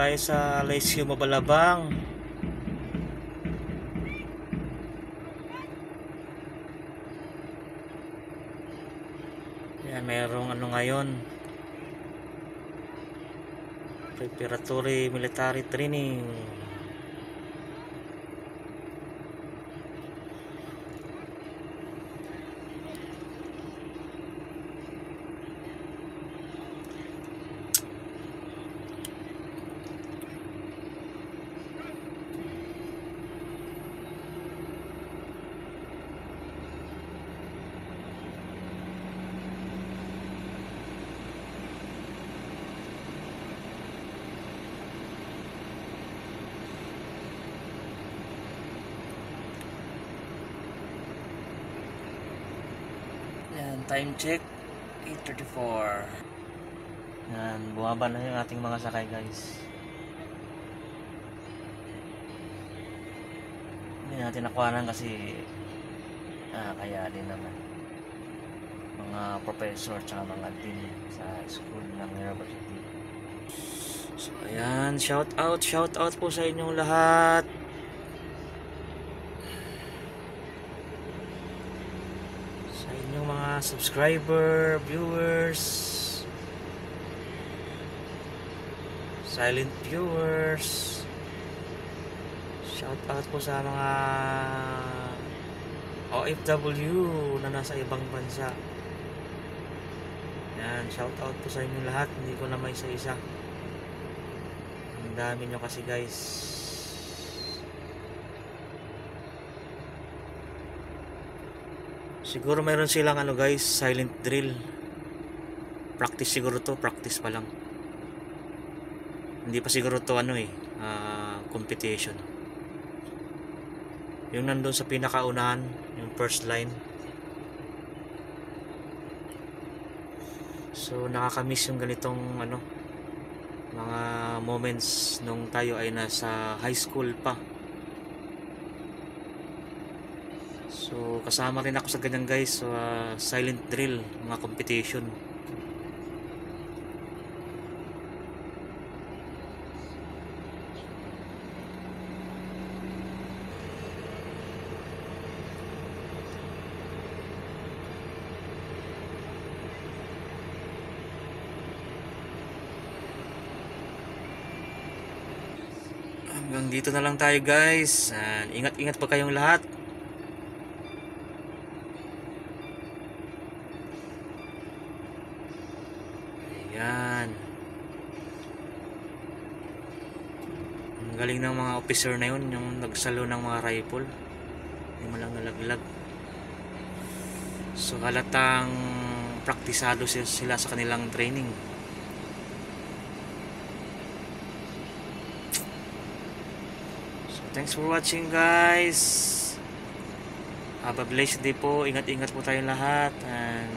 tayo sa Laysio Mabalabang. Yan, mayroong ano ngayon, preparatory military training. Yan, time check 8:34. Yan, bumaba na yung ating mga sakay, guys. Hindi natin nakuhanan kasi kaya din naman mga professor tsaka mga dean sa school ng university. So ayan, shout out po sa inyong lahat. Sa inyong mga subscriber, viewers, silent viewers. Shout out po sa mga OFW na nasa ibang bansa. Yan, shout out po sa inyo lahat. Hindi ko na may isa-isa. Ang dami nyo kasi, guys. Siguro mayroon silang ano, guys, silent drill. Practice siguro to, practice pa lang. Hindi pa siguro to ano competition. Yung nandun sa pinakaunahan, yung first line. So nakakamiss yung ganitong ano, mga moments nung tayo ay nasa high school pa. So kasama rin ako sa ganyan, guys, silent drill, mga competition. Hanggang dito na lang tayo, guys. Ingat-ingat pa kayong lahat. Ayan. Ang galing ng mga officer na yun, yung nagsalo ng mga rifle. Hindi mo lang nalaglag. So halatang praktisado sila sa kanilang training. Thanks for watching, guys. Have a blessed day po. Ingat-ingat po tayong lahat. And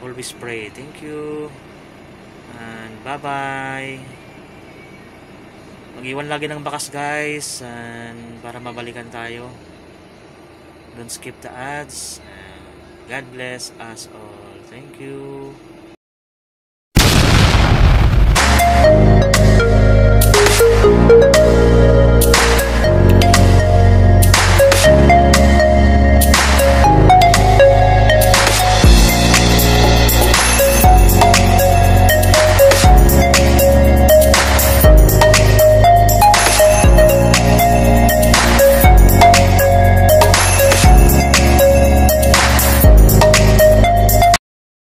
always pray. Thank you. And bye-bye. Mag-iwan lagi ng bakas, guys. And para mabalikan tayo. Don't skip the ads. And God bless us all. Thank you.